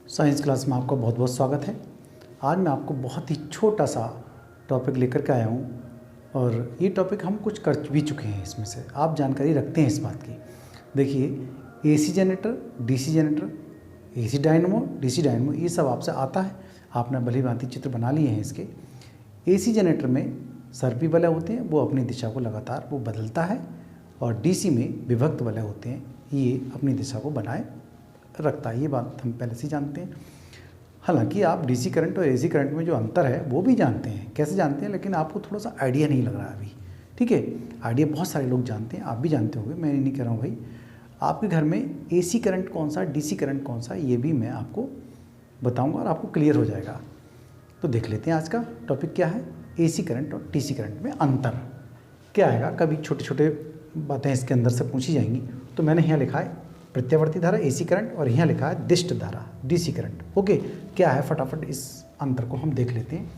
Science class में आपका बहुत बहुत स्वागत है। आज मैं आपको बहुत ही छोटा सा टॉपिक लेकर के आया हूँ और ये टॉपिक हम कुछ कर भी चुके हैं। इसमें से आप जानकारी रखते हैं इस बात की। देखिए, AC generator, DC generator, AC dynamo, DC dynamo, ये सब आपसे आता है। आपने भली भांति चित्र बना लिए हैं इसके। एसी जनरेटर में सर्पी वलय होते हैं, वो अपनी दिशा को लगातार वो बदलता है, और डीसी में विभक्त वलय होते हैं, ये अपनी दिशा को बनाए रखता है। ये बात हम पहले से जानते हैं। हालांकि आप डीसी करंट और एसी करंट में जो अंतर है वो भी जानते हैं, कैसे जानते हैं, लेकिन आपको थोड़ा सा आइडिया नहीं लग रहा है अभी। ठीक है, आइडिया बहुत सारे लोग जानते हैं, आप भी जानते होंगे, मैं नहीं कह रहा हूँ भाई। आपके घर में एसी करंट कौन सा, डीसी करंट कौन सा, ये भी मैं आपको बताऊँगा और आपको क्लियर हो जाएगा। तो देख लेते हैं आज का टॉपिक क्या है। एसी करंट और डीसी करंट में अंतर क्या आएगा। कभी छोटे छोटे बातें इसके अंदर से पूछी जाएंगी। तो मैंने यहाँ लिखा है प्रत्यावर्ती धारा एसी करंट, और यहाँ लिखा है दिष्ट धारा डीसी करंट। ओके, क्या है फटाफट इस अंतर को हम देख लेते हैं,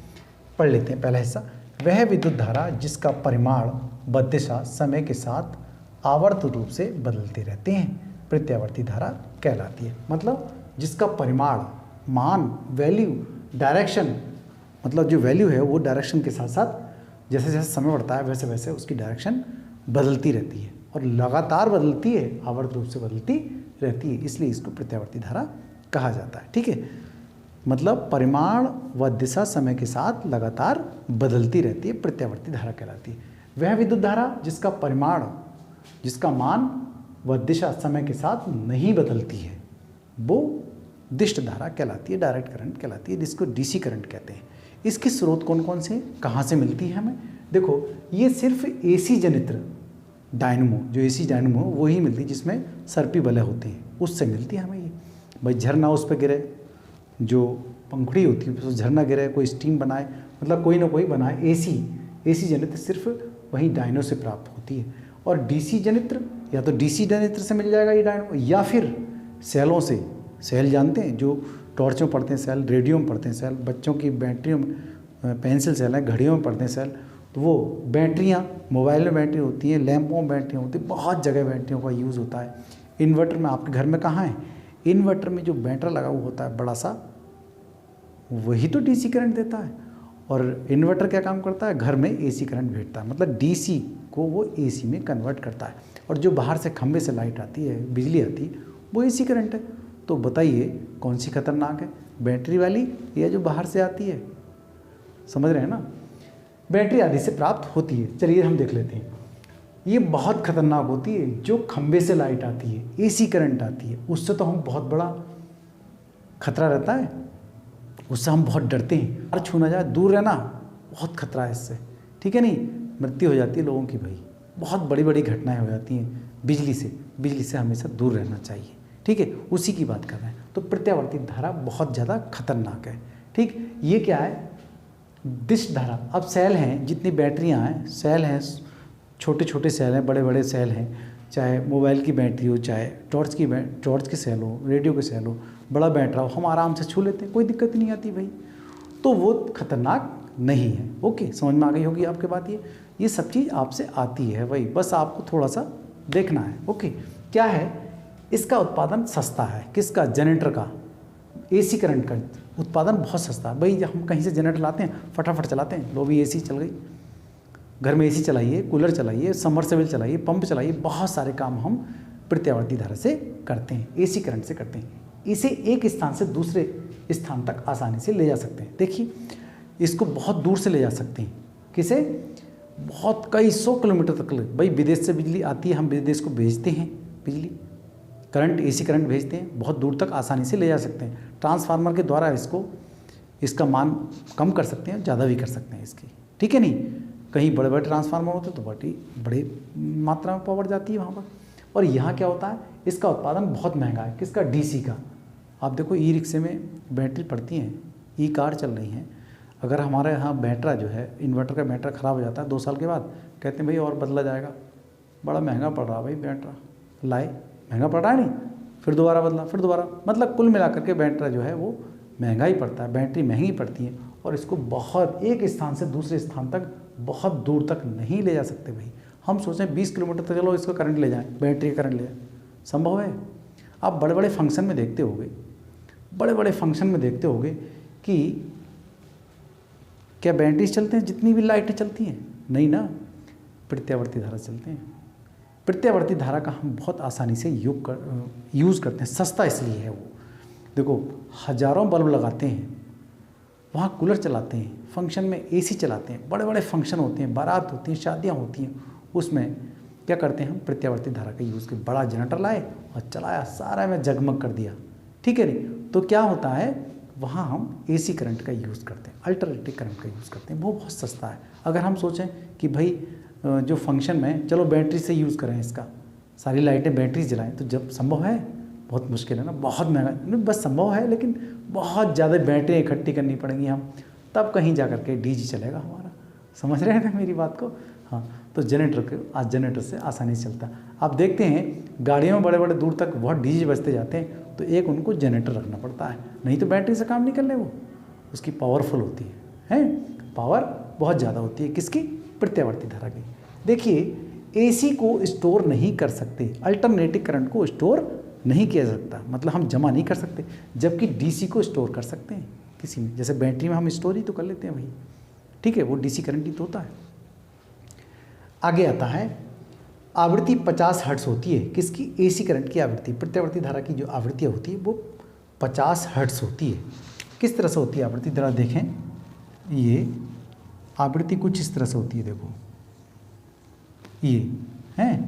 पढ़ लेते हैं। पहला हिस्सा, वह विद्युत धारा जिसका परिमाण व दिशा समय के साथ आवर्त रूप से बदलते रहते हैं, प्रत्यावर्ती धारा कहलाती है। मतलब जिसका परिमाण, मान, वैल्यू, डायरेक्शन, मतलब जो वैल्यू है वो डायरेक्शन के साथ साथ जैसे जैसे समय बढ़ता है वैसे वैसे उसकी डायरेक्शन बदलती रहती है, और लगातार बदलती है, आवर्त रूप से बदलती रहती है, इसलिए इसको प्रत्यावर्ती धारा कहा जाता है। ठीक है, मतलब परिमाण व दिशा समय के साथ लगातार बदलती रहती है, प्रत्यावर्ती धारा कहलाती है। वह विद्युत धारा जिसका परिमाण, जिसका मान व दिशा समय के साथ नहीं बदलती है, वो दिष्ट धारा कहलाती है, डायरेक्ट करंट कहलाती है, जिसको डीसी करंट कहते हैं। इसके स्रोत कौन कौन से, कहाँ से मिलती है हमें? देखो, ये सिर्फ एसी जनित्र डायनमो, जो एसी डायनमो वो ही मिलती है जिसमें सर्पी वलय होते हैं, उससे मिलती है हमें ये। भाई झरना उस पर गिरे, जो पंखुड़ी होती है उस झरना गिरे, कोई स्टीम बनाए, मतलब कोई ना कोई बनाए, एसी जनित्र सिर्फ वही डायनो से प्राप्त होती है। और डीसी जनित्र या तो डीसी जनित्र से मिल जाएगा ये डायनो, या फिर सेलों से। सेल जानते हैं, जो टॉर्च में पढ़ते हैं सेल, रेडियो में पढ़ते हैं सेल, बच्चों की बैटरियों में पेंसिल सेल है, घड़ियों में पढ़ते हैं सेल, तो वो बैटरियाँ, मोबाइल में बैटरी होती है, लैंपों में बैटरी होती है, बहुत जगह बैटरियों का यूज़ होता है। इन्वर्टर में आपके घर में कहाँ है? इन्वर्टर में जो बैटरा लगा हुआ होता है बड़ा सा, वही तो डीसी करंट देता है। और इन्वर्टर क्या काम करता है? घर में एसी करंट भेजता है, मतलब डीसी को वो एसी में कन्वर्ट करता है। और जो बाहर से खंभे से लाइट आती है, बिजली आती है, वो एसी करंट है। तो बताइए कौन सी खतरनाक है, बैटरी वाली या जो बाहर से आती है? समझ रहे हैं ना? बैटरी आदि से प्राप्त होती है। चलिए हम देख लेते हैं। ये बहुत खतरनाक होती है, जो खंबे से लाइट आती है, एसी करंट आती है, उससे तो हम बहुत बड़ा खतरा रहता है, उससे हम बहुत डरते हैं। और छू ना जाए, दूर रहना, बहुत खतरा है इससे। ठीक है, नहीं, मृत्यु हो जाती है लोगों की भाई, बहुत बड़ी बड़ी घटनाएं हो जाती हैं बिजली से हमेशा दूर रहना चाहिए। ठीक है, उसी की बात कर रहे हैं। तो प्रत्यावर्ती धारा बहुत ज़्यादा खतरनाक है। ठीक, ये क्या है? दिष्ट धारा। अब सेल हैं, जितनी बैटरियां हैं, सेल हैं, छोटे छोटे सेल हैं, बड़े बड़े सेल हैं, चाहे मोबाइल की बैटरी हो, चाहे टॉर्च की सेल हो, रेडियो के सेल हो, बड़ा बैटरा हो, हम आराम से छू लेते हैं, कोई दिक्कत नहीं आती भाई। तो वो खतरनाक नहीं है। ओके, समझ में आ गई होगी आपके बात। ये सब चीज़ आपसे आती है भाई, बस आपको थोड़ा सा देखना है। ओके, क्या है? इसका उत्पादन सस्ता है। किसका? जनरेटर का, एसी करंट का उत्पादन बहुत सस्ता है भाई। जब हम कहीं से जनरेटर लाते हैं, फटाफट चलाते हैं, लो भी एसी चल गई, घर में एसी चलाइए, कूलर चलाइए, समरसेबल चलाइए, पंप चलाइए, बहुत सारे काम हम प्रत्यावर्ती धारा से करते हैं, एसी करंट से करते हैं। इसे एक स्थान से दूसरे स्थान तक आसानी से ले जा सकते हैं। देखिए, इसको बहुत दूर से ले जा सकते हैं। किसे? बहुत कई 100 किलोमीटर तक। भाई विदेश से बिजली आती है, हम विदेश को भेजते हैं बिजली, करंट, एसी करंट भेजते हैं, बहुत दूर तक आसानी से ले जा सकते हैं। ट्रांसफार्मर के द्वारा इसका मान कम कर सकते हैं, ज़्यादा भी कर सकते हैं इसकी। ठीक है, नहीं, कहीं बड़े बड़े ट्रांसफार्मर होते हैं तो बड़ी मात्रा में पावर जाती है वहाँ पर। और यहाँ क्या होता है? इसका उत्पादन बहुत महंगा है। किसका? डीसी का। आप देखो, ई रिक्शे में बैटरी पड़ती हैं, ई कार चल रही हैं। अगर हमारे यहाँ बैटरा जो है, इन्वर्टर का बैटरा ख़राब हो जाता है 2 साल के बाद, कहते हैं भाई और बदला जाएगा, बड़ा महंगा पड़ रहा है भाई बैटरा, लाए, महंगा पड़ रहा है, नहीं, फिर दोबारा बदला, फिर दोबारा, मतलब कुल मिलाकर के बैटरा जो है वो महंगा ही पड़ता है, बैटरी महंगी पड़ती है। और इसको बहुत एक स्थान से दूसरे स्थान तक बहुत दूर तक नहीं ले जा सकते भाई। हम सोचें 20 किलोमीटर तक चलो इसका करंट ले जाएं, बैटरी का करंट ले जाएं, संभव है? आप बड़े बड़े फंक्शन में देखते होंगे, बड़े बड़े फंक्शन में देखते होगे कि क्या बैटरीज चलते हैं जितनी भी लाइटें चलती हैं? नहीं ना, प्रत्यावर्ती धारा चलते हैं। प्रत्यावर्ती धारा का हम बहुत आसानी से यूज़ करते हैं, सस्ता इसलिए है वो। देखो, हज़ारों बल्ब लगाते हैं, वहाँ कूलर चलाते हैं, फंक्शन में एसी चलाते हैं, बड़े बड़े फंक्शन होते हैं, बारात होती हैं, शादियाँ होती हैं, उसमें क्या करते हैं हम? प्रत्यावर्ती धारा का यूज़ कर बड़ा जनरेटर लाए और चलाया, सारा में जगमग कर दिया, ठीक है नहीं? तो क्या होता है, वहाँ हम एसी करंट का यूज़ करते हैं, अल्टरनेटिव करंट का यूज़ करते हैं, वो बहुत सस्ता है। अगर हम सोचें कि भाई जो फंक्शन में चलो बैटरी से यूज़ करें इसका, सारी लाइटें बैटरी जलाएं, तो जब संभव है, बहुत मुश्किल है ना, बहुत महंगा नहीं, बस संभव है लेकिन बहुत ज़्यादा बैटरी इकट्ठी करनी पड़ेंगी हम, तब कहीं जा कर के डीजी चलेगा हमारा। समझ रहे हैं ना मेरी बात को? हाँ, तो आज जनरेटर से आसानी से चलता है। आप देखते हैं गाड़ियों में बड़े बड़े दूर तक बहुत डीजे बजते जाते हैं, तो एक उनको जनरेटर रखना पड़ता है, नहीं तो बैटरी से काम नहीं कर ले, वो उसकी पावरफुल होती है पावर बहुत ज़्यादा होती है। किसकी? प्रत्यावर्ती धारा की। देखिए, एसी को स्टोर नहीं कर सकते, अल्टरनेटिव करंट को स्टोर नहीं किया जा सकता, मतलब हम जमा नहीं कर सकते, जबकि डीसी को स्टोर कर सकते हैं किसी में, जैसे बैटरी में हम स्टोर ही तो कर लेते हैं भाई, ठीक है, वो डीसी करंट ही तो होता है। आगे आता है आवृत्ति 50 हर्ट्ज होती है। किसकी? एसी करंट की आवृत्ति, प्रत्यावर्ती धारा की जो आवृत्तियाँ होती है वो 50 हर्ट्ज होती है। किस तरह से होती है आवृत्ति? जरा देखें, ये आवृत्ति कुछ इस तरह से होती है, देखो ये है,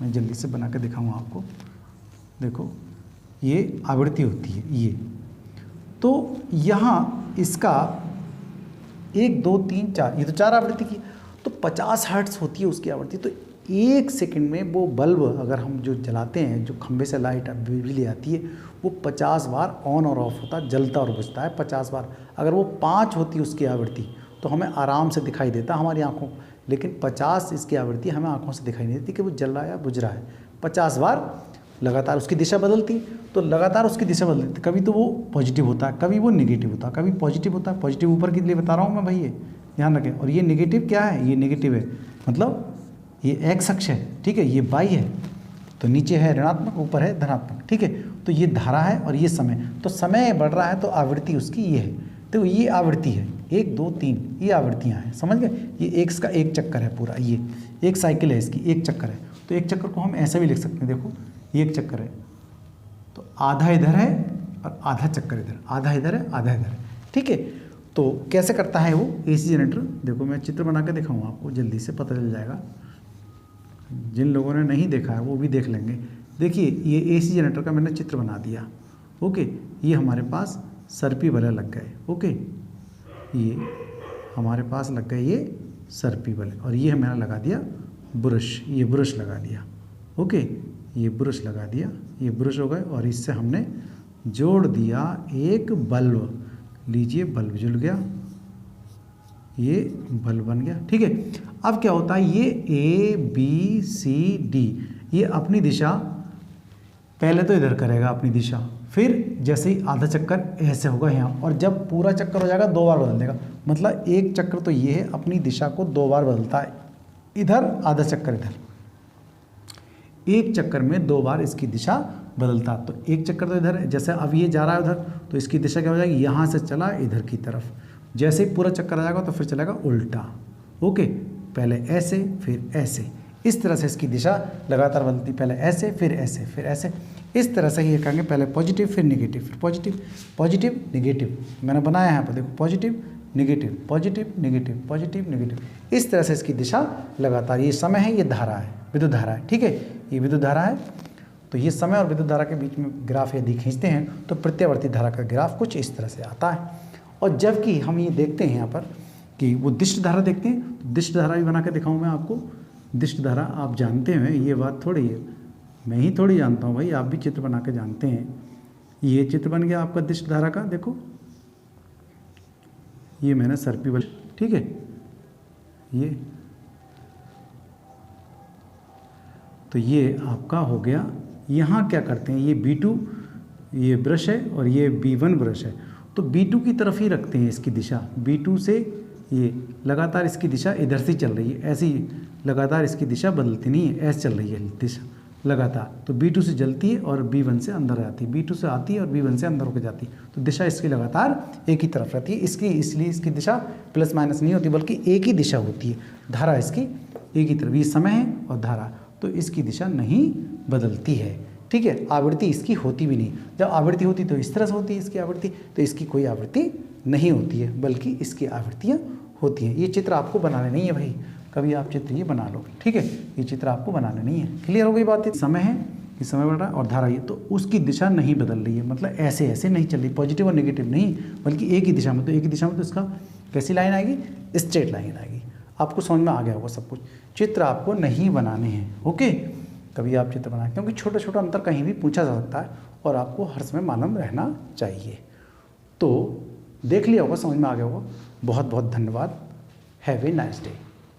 मैं जल्दी से बना के दिखाऊँ आपको, देखो ये आवृत्ति होती है ये, तो यहाँ इसका 1 2 3 4, ये तो 4 आवृत्ति की, तो 50 हर्ट्ज होती है उसकी आवृत्ति। तो 1 सेकंड में वो बल्ब अगर हम जो जलाते हैं, जो खंभे से लाइट बिजली आती है, वो 50 बार ऑन और ऑफ होता है, जलता और बुझता है 50 बार। अगर वो 5 होती है उसकी आवृत्ति तो हमें आराम से दिखाई देता हमारी आँखों, लेकिन 50 इसकी आवृत्ति हमें आँखों से दिखाई नहीं देती कि वो जल रहा है या बुझ रहा है। 50 बार लगातार उसकी दिशा बदलती, तो लगातार उसकी दिशा बदलती, कभी तो वो पॉजिटिव होता है, कभी वो नेगेटिव होता है, कभी पॉजिटिव होता है। पॉजिटिव ऊपर के लिए बता रहा हूँ मैं भाई, ये ध्यान रखें। और ये नेगेटिव क्या है? ये नेगेटिव है, मतलब ये एक्स अक्ष है, ठीक है, ये वाई है, तो नीचे है ऋणात्मक, ऊपर है धनात्मक, ठीक है। तो ये धारा है और ये समय, तो समय बढ़ रहा है तो आवृत्ति उसकी ये है, तो ये आवृत्ति है 1 2 3, ये आवृत्तियाँ हैं, समझ गए। ये एक्स का एक चक्कर है पूरा, ये एक साइकिल है इसकी, एक चक्कर है। तो एक चक्कर को हम ऐसे भी लिख सकते हैं, देखो ये एक चक्कर है, तो आधा इधर है और आधा चक्कर इधर, आधा इधर है आधा इधर है, ठीक है। तो कैसे करता है वो एसी जनरेटर? देखो मैं चित्र बना के दिखाऊँ आपको, जल्दी से पता चल जाएगा, जिन लोगों ने नहीं देखा है वो भी देख लेंगे। देखिए ये एसी जनरेटर का मैंने चित्र बना दिया, ओके। ये हमारे पास सर्पी वाले लग गए, ओके, ये हमारे पास लग गए ये सर्पी वाले, और ये मैंने लगा दिया ब्रश, ये ब्रश लगा दिया, ओके, ये ब्रश लगा दिया, ये ब्रश हो गए, और इससे हमने जोड़ दिया एक बल्ब। लीजिए बल्ब जल गया, ये बल्ब बन गया, ठीक है। अब क्या होता है, ये ABCD, ये अपनी दिशा पहले तो इधर करेगा अपनी दिशा, फिर जैसे ही आधा चक्कर ऐसे होगा यहाँ, और जब पूरा चक्कर हो जाएगा 2 बार बदल देगा। मतलब एक चक्कर तो ये है, अपनी दिशा को 2 बार बदलता है, इधर आधा चक्कर इधर, एक चक्कर में 2 बार इसकी दिशा बदलता। तो एक चक्कर तो इधर, जैसे अब ये जा रहा है उधर, तो इसकी दिशा क्या हो जाएगी, यहाँ से चला इधर की तरफ, जैसे ही पूरा चक्कर आ जाएगा तो फिर चलेगा उल्टा, ओके, पहले ऐसे फिर ऐसे, इस तरह से इसकी दिशा लगातार बदलती, पहले ऐसे फिर ऐसे फिर ऐसे, इस तरह से ये कहेंगे, पहले पॉजिटिव फिर नेगेटिव फिर पॉजिटिव, पॉजिटिव नेगेटिव, मैंने बनाया है यहाँ पर, देखो positive negative positive negative positive negative, इस तरह से इसकी दिशा लगातार। ये समय है, ये धारा है, विद्युत धारा है, ठीक है, ये विद्युत धारा है। तो ये समय और विद्युत धारा के बीच में ग्राफ यदि खींचते हैं तो प्रत्यावर्ती धारा का ग्राफ कुछ इस तरह से आता है। और जबकि हम ये देखते हैं यहाँ पर कि वो दिष्ट धारा देखते हैं, तो दिष्ट धारा भी बना के दिखाऊँ मैं आपको। दिष्ट धारा आप जानते हैं, ये बात थोड़ी है, मैं ही थोड़ी जानता हूँ भाई, आप भी चित्र बना के जानते हैं। ये चित्र बन गया आपका दिष्ट धारा का, देखो ये मैंने सर्पी वाली, ठीक है, ये तो ये आपका हो गया। यहाँ क्या करते हैं, ये B2 ये ब्रश है और ये B1 ब्रश है, तो B2 की तरफ ही रखते हैं इसकी दिशा, B2 से ये लगातार इसकी दिशा इधर से चल रही है, ऐसी लगातार इसकी दिशा बदलती नहीं है, ऐसे चल रही है दिशा, लगातार, तो B2 से जलती है और B1 से अंदर आती है, B2 से आती है और B1 से अंदर होकर जाती है, तो दिशा इसकी लगातार एक ही तरफ रहती है। इसलिए इसकी दिशा प्लस माइनस नहीं होती बल्कि एक ही दिशा होती है। धारा इसकी एक ही तरफ, ये समय है और धारा, तो इसकी दिशा नहीं बदलती है। ठीक है, आवृत्ति इसकी होती भी नहीं। जब आवृत्ति होती तो इस तरह से होती है इसकी आवृत्ति, तो इसकी कोई आवृत्ति नहीं होती है बल्कि इसकी आवृत्तियाँ होती हैं। ये चित्र आपको बनाने नहीं है भाई, कभी आप चित्र ये बना लो। ठीक है, ये चित्र आपको बनाने नहीं है। क्लियर हो गई बात? समय है, ये समय बढ़ रहा है और धारा ये, तो उसकी दिशा नहीं बदल रही है, मतलब ऐसे ऐसे नहीं चल रही, पॉजिटिव और नेगेटिव नहीं, बल्कि एक ही दिशा में। तो एक ही दिशा में तो इसका कैसी लाइन आएगी? स्ट्रेट लाइन आएगी। आपको समझ में आ गया होगा सब कुछ। चित्र आपको नहीं बनाने हैं। ओके, कभी आप चित्र बनाएं, क्योंकि छोटा छोटा अंतर कहीं भी पूछा जा सकता है और आपको हर समय मालूम रहना चाहिए। तो देख लिया होगा, समझ में आ गया होगा। बहुत बहुत धन्यवाद। Have a nice day.